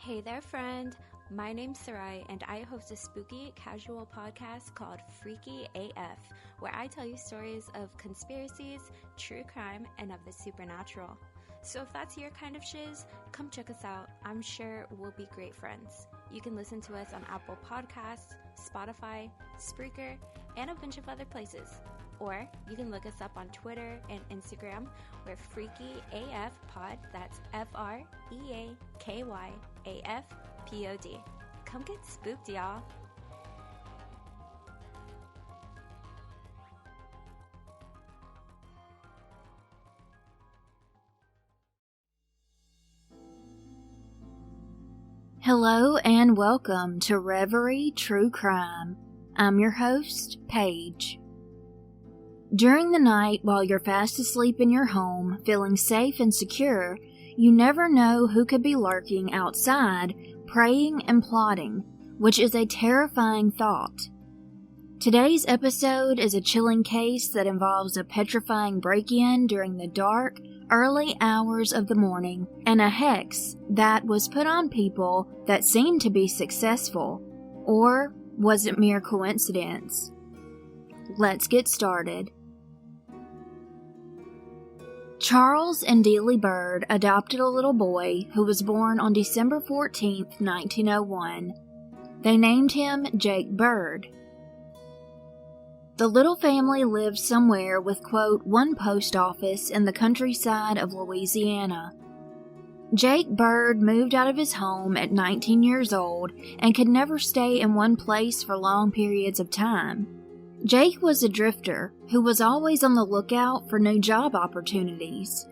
Hey there, friend. My name's Sarai, and I host a spooky, casual podcast called Freaky AF, where I tell you stories of conspiracies, true crime, and of the supernatural. So if that's your kind of shiz, come check us out. I'm sure we'll be great friends. You can listen to us on Apple Podcasts, Spotify, Spreaker, and a bunch of other places. Or you can look us up on Twitter and Instagram. We're Freaky AF Pod. That's FREAKYAFPOD. Come get spooked, y'all. Hello and welcome to Reverie True Crime. I'm your host, Paige. During the night while you're fast asleep in your home, feeling safe and secure, you never know who could be lurking outside, praying and plotting, which is a terrifying thought. Today's episode is a chilling case that involves a petrifying break-in during the dark, early hours of the morning, and a hex that was put on people that seemed to be successful. Or was it mere coincidence? Let's get started. Charles and Dealey Bird adopted a little boy who was born on December 14, 1901. They named him Jake Bird. The little family lived somewhere with, quote, one post office in the countryside of Louisiana. Jake Bird moved out of his home at 19 years old and could never stay in one place for long periods of time. Jake was a drifter who was always on the lookout for new job opportunities.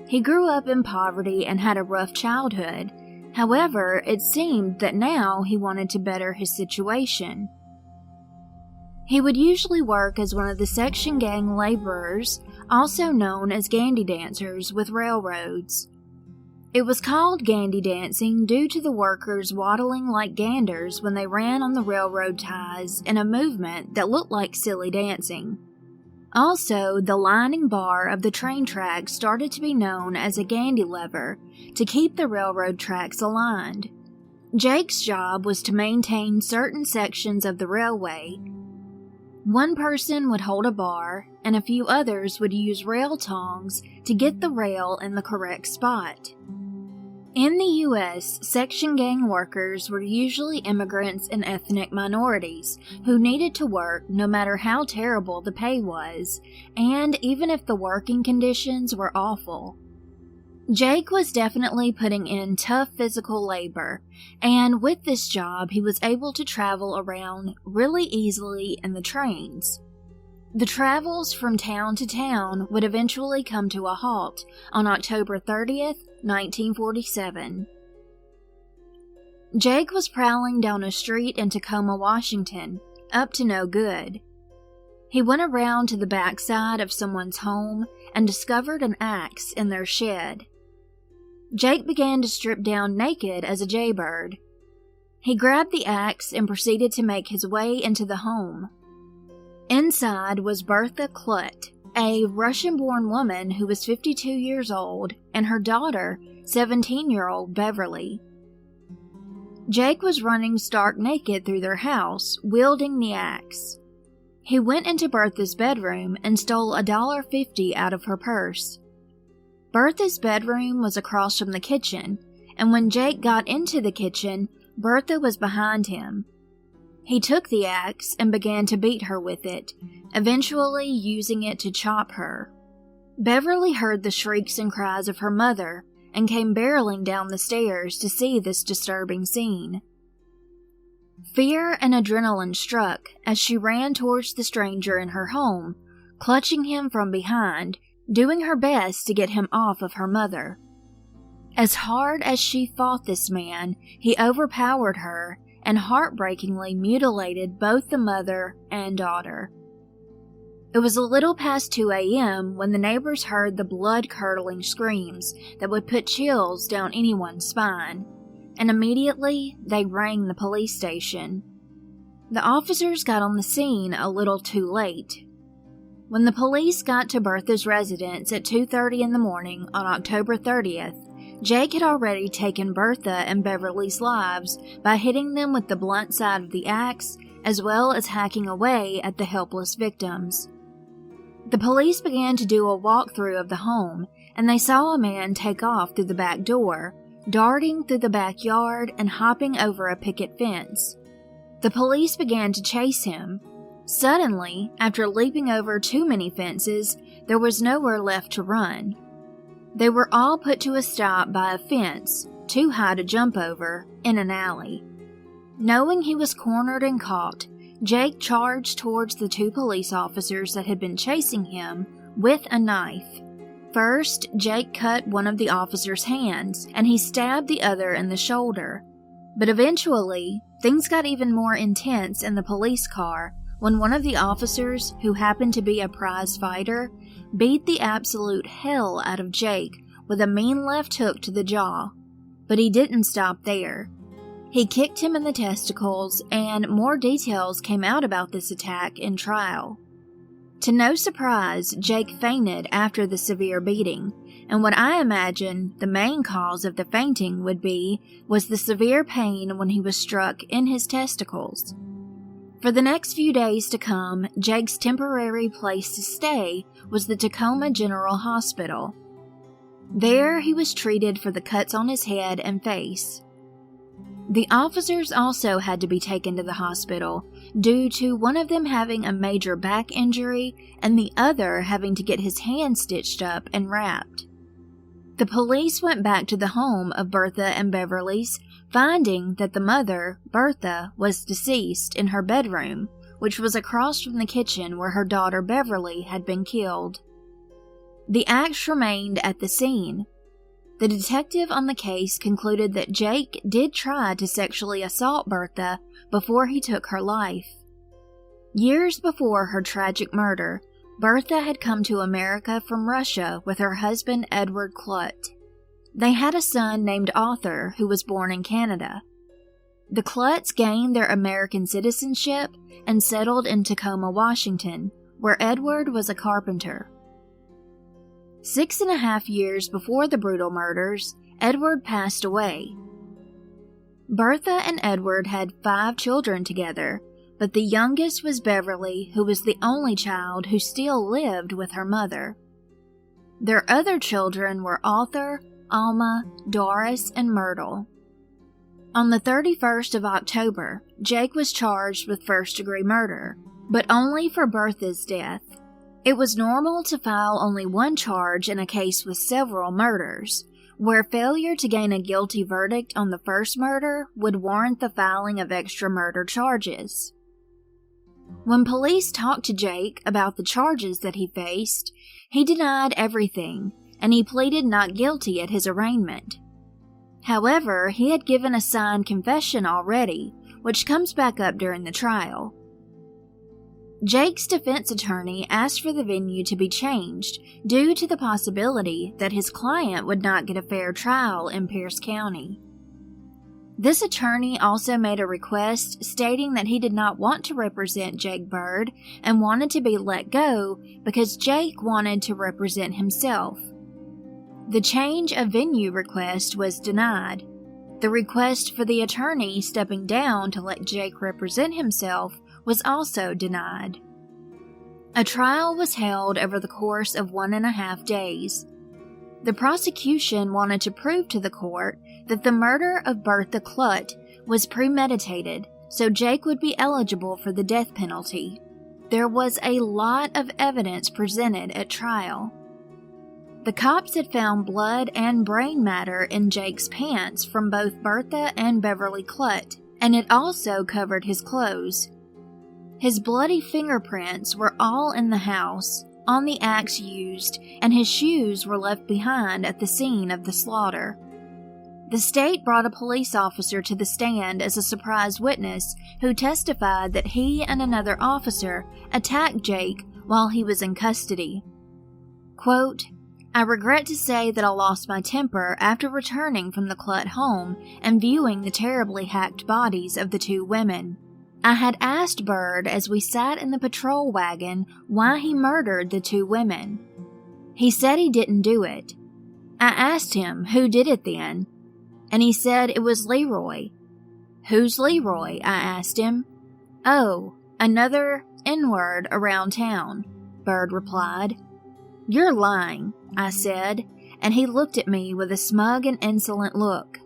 He grew up in poverty and had a rough childhood. However, it seemed that now he wanted to better his situation. He would usually work as one of the section gang laborers, also known as gandy dancers with railroads. It was called gandy dancing due to the workers waddling like ganders when they ran on the railroad ties in a movement that looked like silly dancing. Also, the lining bar of the train track started to be known as a gandy lever to keep the railroad tracks aligned. Jake's job was to maintain certain sections of the railway. One person would hold a bar, and a few others would use rail tongs to get the rail in the correct spot. In the U.S., section gang workers were usually immigrants and ethnic minorities who needed to work no matter how terrible the pay was, and even if the working conditions were awful. Jake was definitely putting in tough physical labor, and with this job he was able to travel around really easily in the trains. The travels from town to town would eventually come to a halt on October 30th, 1947. Jake was prowling down a street in Tacoma, Washington, up to no good. He went around to the backside of someone's home and discovered an axe in their shed. Jake began to strip down naked as a jaybird. He grabbed the axe and proceeded to make his way into the home. Inside was Bertha Kludt, a Russian-born woman who was 52 years old, and her daughter, 17-year-old Beverly. Jake was running stark naked through their house, wielding the axe. He went into Bertha's bedroom and stole $1.50 out of her purse. Bertha's bedroom was across from the kitchen, and when Jake got into the kitchen, Bertha was behind him. He took the axe and began to beat her with it, eventually using it to chop her. Beverly heard the shrieks and cries of her mother and came barreling down the stairs to see this disturbing scene. Fear and adrenaline struck as she ran towards the stranger in her home, clutching him from behind, doing her best to get him off of her mother. As hard as she fought this man, he overpowered her and heartbreakingly mutilated both the mother and daughter. It was a little past 2 a.m. when the neighbors heard the blood-curdling screams that would put chills down anyone's spine, and immediately they rang the police station. The officers got on the scene a little too late. When the police got to Bertha's residence at 2:30 in the morning on October 30th, Jake had already taken Bertha and Beverly's lives by hitting them with the blunt side of the axe, as well as hacking away at the helpless victims. The police began to do a walkthrough of the home, and they saw a man take off through the back door, darting through the backyard and hopping over a picket fence. The police began to chase him. Suddenly, after leaping over too many fences, there was nowhere left to run. They were all put to a stop by a fence, too high to jump over, in an alley. Knowing he was cornered and caught, Jake charged towards the two police officers that had been chasing him with a knife. First, Jake cut one of the officer's hands, and he stabbed the other in the shoulder. But eventually, things got even more intense in the police car when one of the officers, who happened to be a prize fighter, beat the absolute hell out of Jake with a mean left hook to the jaw. But he didn't stop there. He kicked him in the testicles, and more details came out about this attack in trial. To no surprise, Jake fainted after the severe beating, and what I imagine the main cause of the fainting would be was the severe pain when he was struck in his testicles. For the next few days to come, Jake's temporary place to stay was the Tacoma General Hospital. There, he was treated for the cuts on his head and face. The officers also had to be taken to the hospital due to one of them having a major back injury and the other having to get his hand stitched up and wrapped. The police went back to the home of Bertha and Beverly's, finding that the mother, Bertha, was deceased in her bedroom, which was across from the kitchen where her daughter Beverly had been killed. The axe remained at the scene. The detective on the case concluded that Jake did try to sexually assault Bertha before he took her life. Years before her tragic murder, Bertha had come to America from Russia with her husband Edward Kludt. They had a son named Arthur who was born in Canada. The Klutts gained their American citizenship and settled in Tacoma, Washington, where Edward was a carpenter. 6.5 years before the brutal murders, Edward passed away. Bertha and Edward had 5 children together, but the youngest was Beverly, who was the only child who still lived with her mother. Their other children were Arthur, Alma, Doris, and Myrtle. On the 31st of October, Jake was charged with first-degree murder, but only for Bertha's death. It was normal to file only one charge in a case with several murders, where failure to gain a guilty verdict on the first murder would warrant the filing of extra murder charges. When police talked to Jake about the charges that he faced, he denied everything, and he pleaded not guilty at his arraignment. However, he had given a signed confession already, which comes back up during the trial. Jake's defense attorney asked for the venue to be changed due to the possibility that his client would not get a fair trial in Pierce County. This attorney also made a request stating that he did not want to represent Jake Bird and wanted to be let go because Jake wanted to represent himself. The change of venue request was denied. The request for the attorney stepping down to let Jake represent himself was also denied. A trial was held over the course of 1.5 days. The prosecution wanted to prove to the court that the murder of Bertha Kludt was premeditated, so Jake would be eligible for the death penalty. There was a lot of evidence presented at trial. The cops had found blood and brain matter in Jake's pants from both Bertha and Beverly Kludt, and it also covered his clothes. His bloody fingerprints were all in the house, on the axe used, and his shoes were left behind at the scene of the slaughter. The state brought a police officer to the stand as a surprise witness who testified that he and another officer attacked Jake while he was in custody. Quote, "I regret to say that I lost my temper after returning from the Kludt home and viewing the terribly hacked bodies of the 2 women. I had asked Bird as we sat in the patrol wagon why he murdered the 2 women. He said he didn't do it. I asked him who did it then, and he said it was Leroy. Who's Leroy? I asked him. Oh, another N-word around town, Bird replied. You're lying, I said, and he looked at me with a smug and insolent look.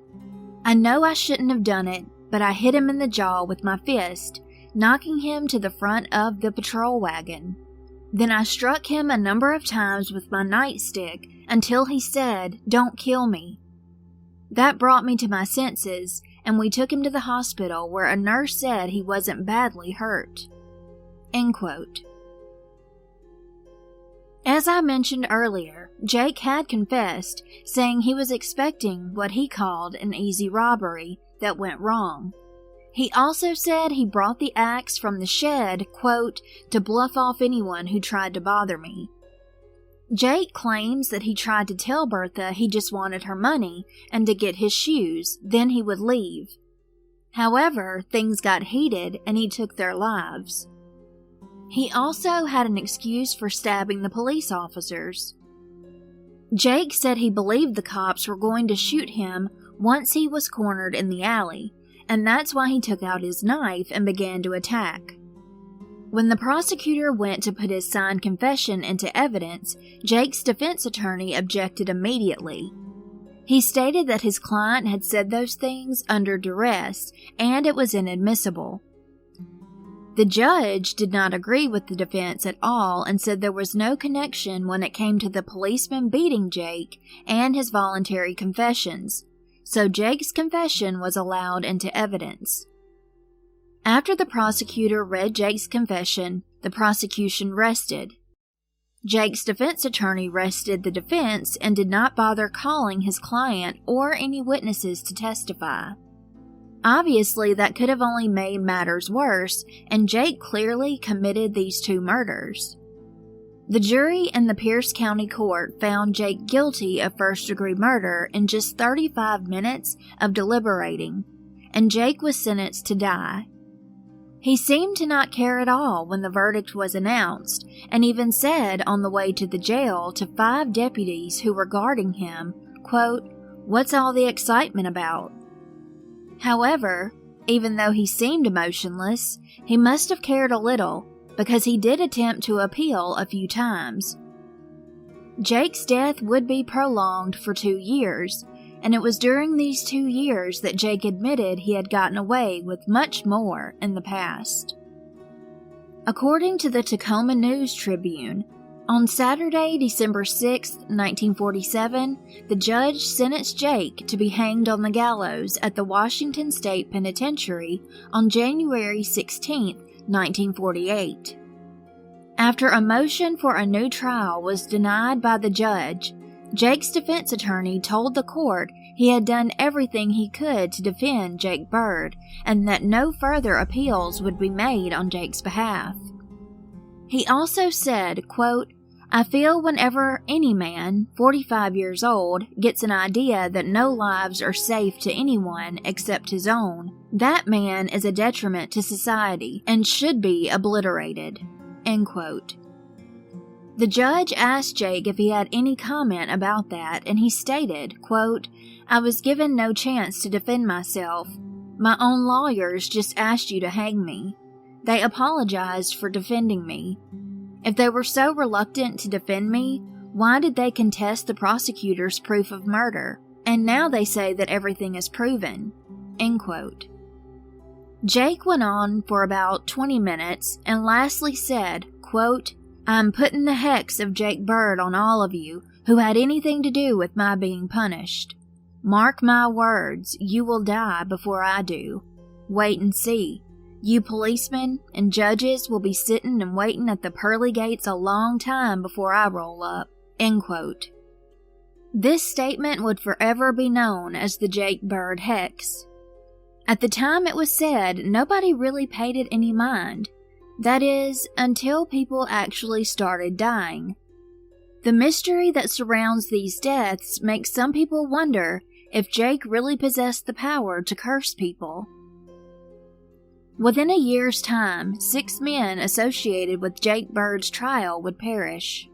I know I shouldn't have done it, but I hit him in the jaw with my fist, knocking him to the front of the patrol wagon. Then I struck him a number of times with my nightstick until he said, "Don't kill me." That brought me to my senses, and we took him to the hospital where a nurse said he wasn't badly hurt. End quote. As I mentioned earlier, Jake had confessed, saying he was expecting what he called an easy robbery that went wrong. He also said he brought the axe from the shed, quote, to bluff off anyone who tried to bother me. Jake claims that he tried to tell Bertha he just wanted her money and to get his shoes, then he would leave. However, things got heated and he took their lives. He also had an excuse for stabbing the police officers. Jake said he believed the cops were going to shoot him once he was cornered in the alley, and that's why he took out his knife and began to attack. When the prosecutor went to put his signed confession into evidence, Jake's defense attorney objected immediately. He stated that his client had said those things under duress, and it was inadmissible. The judge did not agree with the defense at all and said there was no connection when it came to the policeman beating Jake and his voluntary confessions, so Jake's confession was allowed into evidence. After the prosecutor read Jake's confession, the prosecution rested. Jake's defense attorney rested the defense and did not bother calling his client or any witnesses to testify. Obviously, that could have only made matters worse, and Jake clearly committed these two murders. The jury in the Pierce County Court found Jake guilty of first-degree murder in just 35 minutes of deliberating, and Jake was sentenced to die. He seemed to not care at all when the verdict was announced, and even said on the way to the jail to 5 deputies who were guarding him, quote, "What's all the excitement about?" However, even though he seemed emotionless, he must have cared a little, because he did attempt to appeal a few times. Jake's death would be prolonged for 2 years, and it was during these 2 years that Jake admitted he had gotten away with much more in the past. According to the Tacoma News Tribune, on Saturday, December 6, 1947, the judge sentenced Jake to be hanged on the gallows at the Washington State Penitentiary on January 16, 1948. After a motion for a new trial was denied by the judge, Jake's defense attorney told the court he had done everything he could to defend Jake Bird and that no further appeals would be made on Jake's behalf. He also said, quote, "I feel whenever any man, 45 years old, gets an idea that no lives are safe to anyone except his own, that man is a detriment to society and should be obliterated." End quote. The judge asked Jake if he had any comment about that, and he stated, quote, "I was given no chance to defend myself. My own lawyers just asked you to hang me. They apologized for defending me. If they were so reluctant to defend me, why did they contest the prosecutor's proof of murder? And now they say that everything is proven." End quote. Jake went on for about 20 minutes and lastly said, quote, "I'm putting the hex of Jake Bird on all of you who had anything to do with my being punished. Mark my words, you will die before I do. Wait and see. You policemen and judges will be sitting and waiting at the pearly gates a long time before I roll up." End quote. This statement would forever be known as the Jake Bird hex. At the time it was said, nobody really paid it any mind. That is, until people actually started dying. The mystery that surrounds these deaths makes some people wonder if Jake really possessed the power to curse people. Within a year's time, 6 men associated with Jake Bird's trial would perish.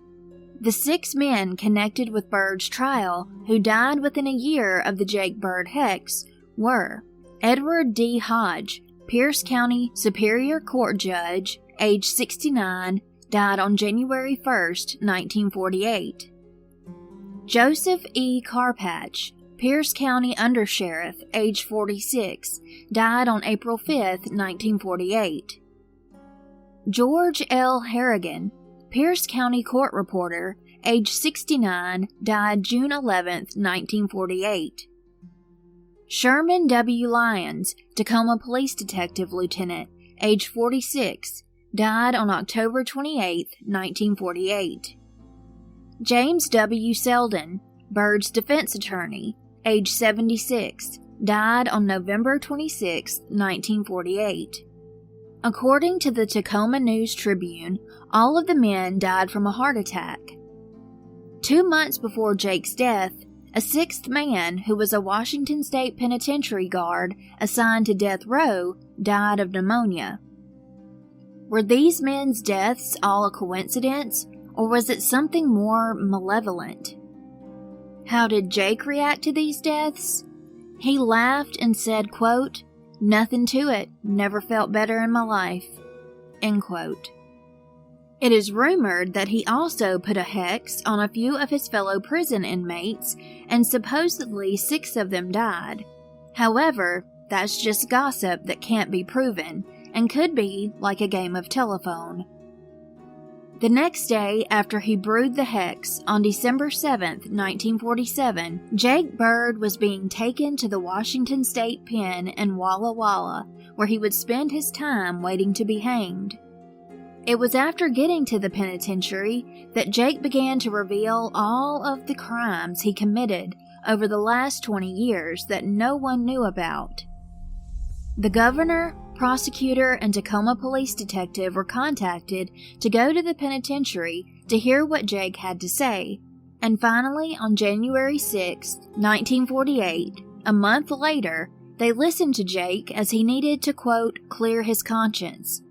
The 6 men connected with Bird's trial who died within a year of the Jake Bird hex were Edward D. Hodge, Pierce County Superior Court Judge, age 69, died on January 1, 1948. Joseph E. Carpatch, Pierce County Undersheriff, age 46, died on April 5, 1948. George L. Harrigan, Pierce County Court Reporter, age 69, died June 11, 1948. Sherman W. Lyons, Tacoma Police Detective Lieutenant, age 46, died on October 28, 1948. James W. Selden, Bird's defense attorney, age 76, died on November 26, 1948. According to the Tacoma News Tribune, all of the men died from a heart attack. 2 months before Jake's death, a 6th man who was a Washington State Penitentiary guard assigned to death row died of pneumonia. Were these men's deaths all a coincidence, or was it something more malevolent? How did Jake react to these deaths? He laughed and said, quote, "Nothing to it, never felt better in my life," end quote. It is rumored that he also put a hex on a few of his fellow prison inmates, and supposedly 6 of them died. However, that's just gossip that can't be proven, and could be like a game of telephone. The next day after he brewed the hex, on December 7, 1947, Jake Bird was being taken to the Washington State Pen in Walla Walla, where he would spend his time waiting to be hanged. It was after getting to the penitentiary that Jake began to reveal all of the crimes he committed over the last 20 years that no one knew about. The governor, prosecutor, and Tacoma police detective were contacted to go to the penitentiary to hear what Jake had to say, and finally, on January 6, 1948, a month later, they listened to Jake as he needed to, quote, clear his conscience.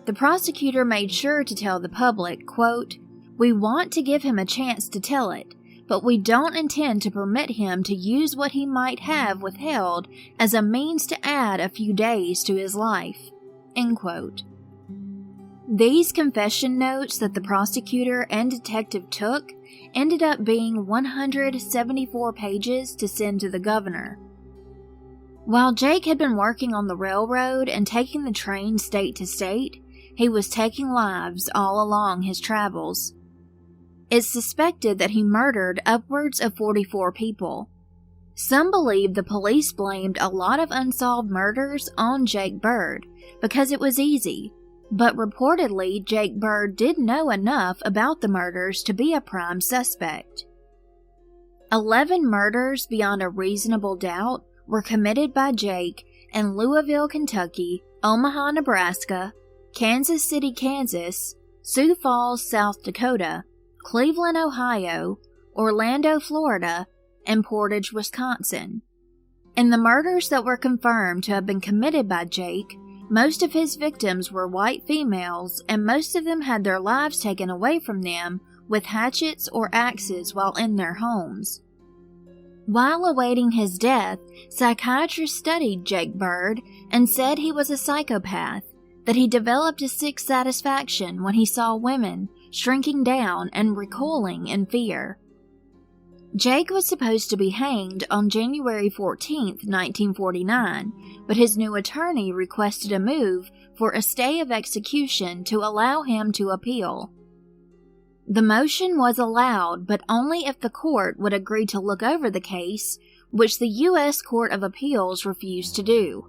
The prosecutor made sure to tell the public, quote, "We want to give him a chance to tell it, but we don't intend to permit him to use what he might have withheld as a means to add a few days to his life," end quote. These confession notes that the prosecutor and detective took ended up being 174 pages to send to the governor. While Jake had been working on the railroad and taking the train state to state, he was taking lives all along his travels. It's suspected that he murdered upwards of 44 people. Some believe the police blamed a lot of unsolved murders on Jake Bird because it was easy, but reportedly Jake Bird did know enough about the murders to be a prime suspect. 11 murders beyond a reasonable doubt were committed by Jake in Louisville, Kentucky, Omaha, Nebraska, Kansas City, Kansas, Sioux Falls, South Dakota, Cleveland, Ohio, Orlando, Florida, and Portage, Wisconsin. In the murders that were confirmed to have been committed by Jake, most of his victims were white females, and most of them had their lives taken away from them with hatchets or axes while in their homes. While awaiting his death, psychiatrists studied Jake Bird and said he was a psychopath, that he developed a sick satisfaction when he saw women shrinking down and recoiling in fear. Jake was supposed to be hanged on January 14, 1949, but his new attorney requested a move for a stay of execution to allow him to appeal. The motion was allowed, but only if the court would agree to look over the case, which the U.S. Court of Appeals refused to do.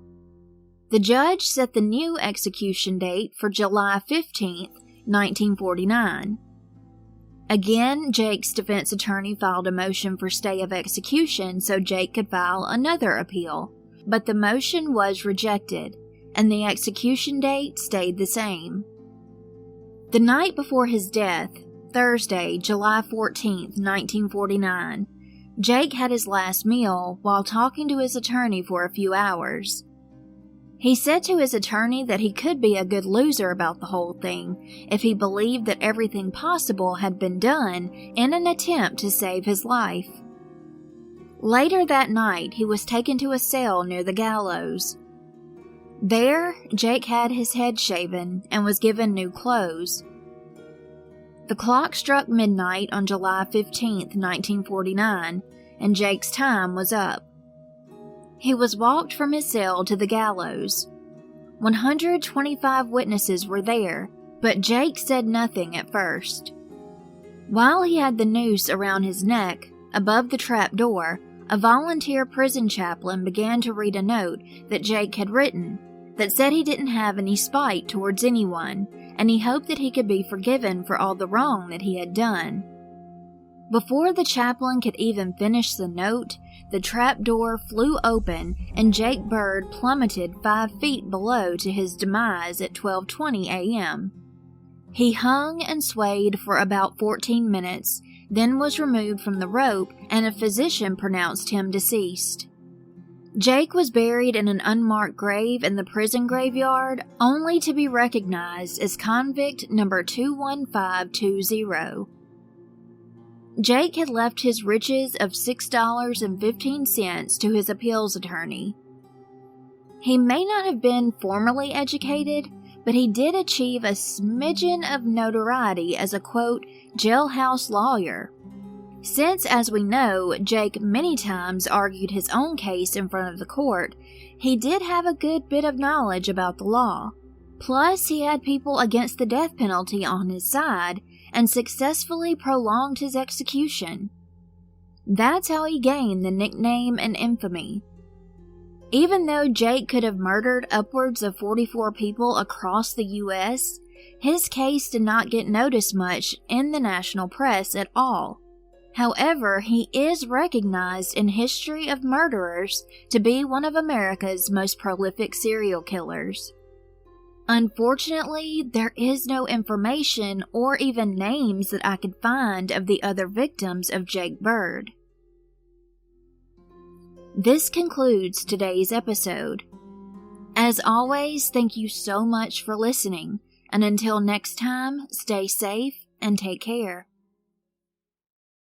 The judge set the new execution date for July 15, 1949. Again, Jake's defense attorney filed a motion for stay of execution so Jake could file another appeal, but the motion was rejected, and the execution date stayed the same. The night before his death, Thursday, July 14, 1949, Jake had his last meal while talking to his attorney for a few hours. He said to his attorney that he could be a good loser about the whole thing if he believed that everything possible had been done in an attempt to save his life. Later that night, he was taken to a cell near the gallows. There, Jake had his head shaven and was given new clothes. The clock struck midnight on July 15, 1949, and Jake's time was up. He was walked from his cell to the gallows. 125 witnesses were there, but Jake said nothing at first. While he had the noose around his neck, above the trap door, a volunteer prison chaplain began to read a note that Jake had written that said he didn't have any spite towards anyone, and he hoped that he could be forgiven for all the wrong that he had done. Before the chaplain could even finish the note, the trap door flew open and Jake Bird plummeted 5 feet below to his demise at 12:20 a.m. He hung and swayed for about 14 minutes, then was removed from the rope and a physician pronounced him deceased. Jake was buried in an unmarked grave in the prison graveyard, only to be recognized as convict number 21520. Jake had left his riches of $6.15 to his appeals attorney. He may not have been formally educated, but he did achieve a smidgen of notoriety as a, quote, jailhouse lawyer. Since, as we know, Jake many times argued his own case in front of the court, he did have a good bit of knowledge about the law. Plus, he had people against the death penalty on his side and successfully prolonged his execution. That's how he gained the nickname and infamy. Even though Jake could have murdered upwards of 44 people across the U.S., his case did not get noticed much in the national press at all. However, he is recognized in history of murderers to be one of America's most prolific serial killers. Unfortunately, there is no information or even names that I could find of the other victims of Jake Bird. This concludes today's episode. As always, thank you so much for listening, and until next time, stay safe and take care.